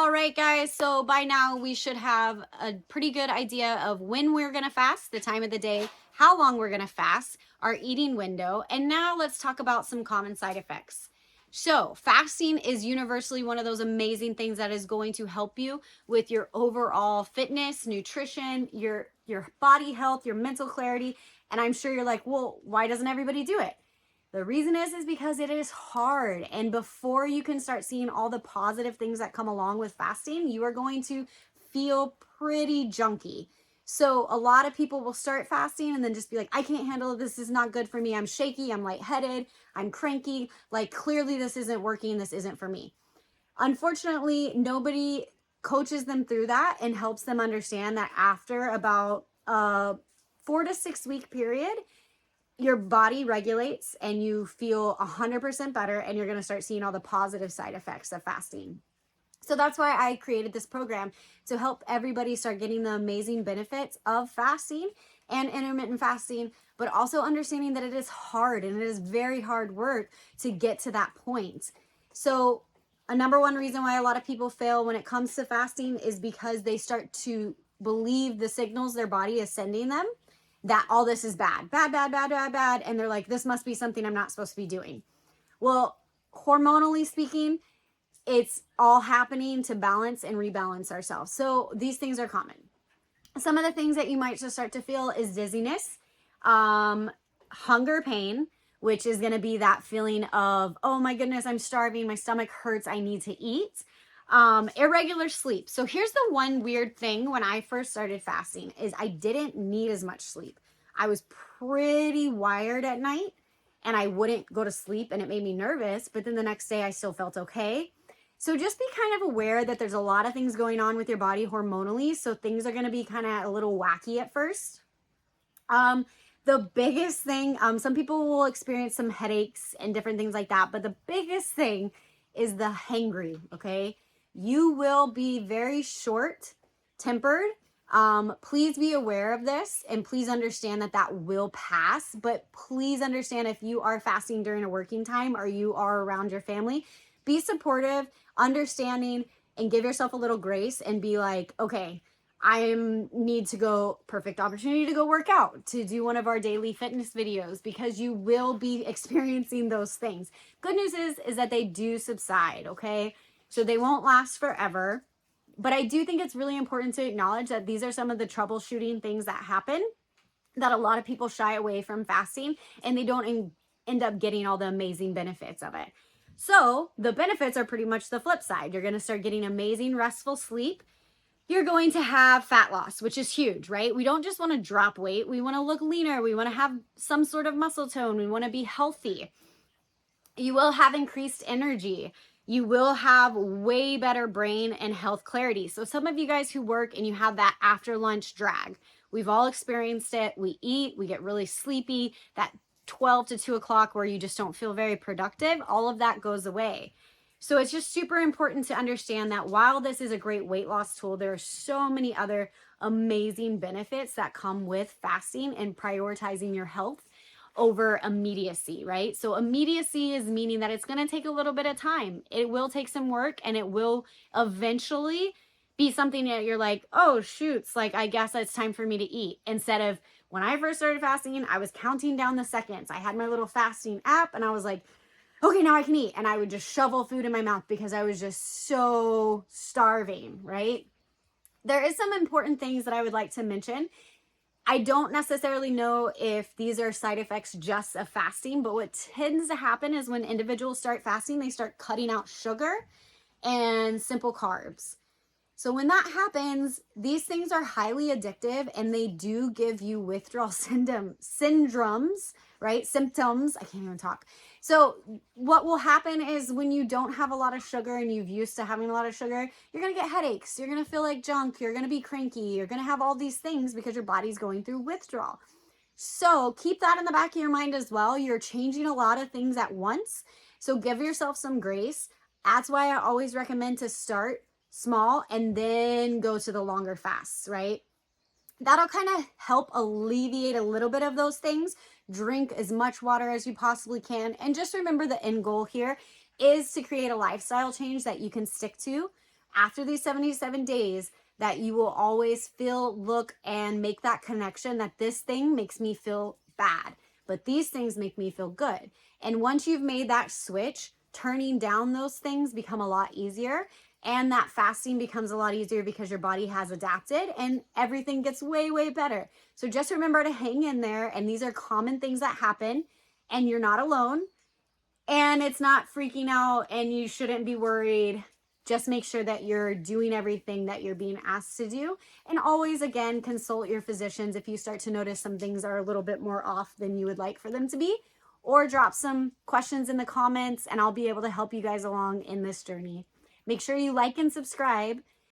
All right, guys, so by now we should have a pretty good idea of when we're gonna fast, the time of the day, how long we're gonna fast, our eating window, and now let's talk about some common side effects. So, fasting is universally one of those amazing things that is going to help you with your overall fitness, nutrition, your body health, your mental clarity, and I'm sure you're like, "Well, why doesn't everybody do it?" The reason is because it is hard. And before you can start seeing all the positive things that come along with fasting, you are going to feel pretty junky. So a lot of people will start fasting and then just be like, I can't handle it. This is not good for me. I'm shaky. I'm lightheaded. I'm cranky. Like, clearly this isn't working. This isn't for me. Unfortunately, nobody coaches them through that and helps them understand that after about a 4 to 6 week period, your body regulates and you feel 100% better, and you're going to start seeing all the positive side effects of fasting. So that's why I created this program, to help everybody start getting the amazing benefits of fasting and intermittent fasting, but also understanding that it is hard and it is very hard work to get to that point. So a number one reason why a lot of people fail when it comes to fasting is because they start to believe the signals their body is sending them, that all this is bad, bad, bad, bad, bad, bad. And they're like, this must be something I'm not supposed to be doing. Well, hormonally speaking, it's all happening to balance and rebalance ourselves. So these things are common. Some of the things that you might just start to feel is dizziness, hunger pain, which is going to be that feeling of, oh my goodness, I'm starving, my stomach hurts, I need to eat. Irregular sleep. So here's the one weird thing when I first started fasting is I didn't need as much sleep. I was pretty wired at night and I wouldn't go to sleep, and it made me nervous, but then the next day I still felt okay. So just be kind of aware that there's a lot of things going on with your body hormonally. So things are going to be kind of a little wacky at first. The biggest thing, some people will experience some headaches and different things like that, but the biggest thing is the hangry, okay? You will be very short tempered. Please be aware of this, and please understand that that will pass. But please understand, if you are fasting during a working time or you are around your family, be supportive, understanding, and give yourself a little grace and be like, okay, I need to go, perfect opportunity to go work out, to do one of our daily fitness videos, because you will be experiencing those things. Good news is that they do subside, okay? So they won't last forever. But I do think it's really important to acknowledge that these are some of the troubleshooting things that happen, that a lot of people shy away from fasting, and they don't end up getting all the amazing benefits of it. So the benefits are pretty much the flip side. You're going to start getting amazing restful sleep. You're going to have fat loss, which is huge, right? We don't just want to drop weight. We want to look leaner. We want to have some sort of muscle tone. We want to be healthy. You will have increased energy. You will have way better brain and health clarity. So some of you guys who work and you have that after lunch drag, we've all experienced it. We eat, we get really sleepy, that 12 to 2 o'clock where you just don't feel very productive, all of that goes away. So it's just super important to understand that while this is a great weight loss tool, there are so many other amazing benefits that come with fasting and prioritizing your health over immediacy, right? So immediacy is meaning that it's going to take a little bit of time. It will take some work, and it will eventually be something that you're like, oh, shoots, like, I guess it's time for me to eat. Instead of when I first started fasting, I was counting down the seconds. I had my little fasting app and I was like, okay, now I can eat. And I would just shovel food in my mouth because I was just so starving, right? There is some important things that I would like to mention. I don't necessarily know if these are side effects just of fasting, but what tends to happen is when individuals start fasting, they start cutting out sugar and simple carbs. So when that happens, these things are highly addictive, and they do give you withdrawal syndromes, right? Symptoms. I can't even talk. So what will happen is when you don't have a lot of sugar and you've used to having a lot of sugar, you're going to get headaches. You're going to feel like junk. You're going to be cranky. You're going to have all these things because your body's going through withdrawal. So keep that in the back of your mind as well. You're changing a lot of things at once. So give yourself some grace. That's why I always recommend to start small and then go to the longer fasts, right? That'll kind of help alleviate a little bit of those things. Drink as much water as you possibly can. And just remember, the end goal here is to create a lifestyle change that you can stick to after these 77 days that you will always feel, look, and make that connection that this thing makes me feel bad, but these things make me feel good. And once you've made that switch, turning down those things become a lot easier. And that fasting becomes a lot easier because your body has adapted and everything gets way, way better. So just remember to hang in there. And these are common things that happen, and you're not alone. And it's not freaking out, and you shouldn't be worried. Just make sure that you're doing everything that you're being asked to do. And always, again, consult your physicians if you start to notice some things are a little bit more off than you would like for them to be. Or drop some questions in the comments, and I'll be able to help you guys along in this journey. Make sure you like and subscribe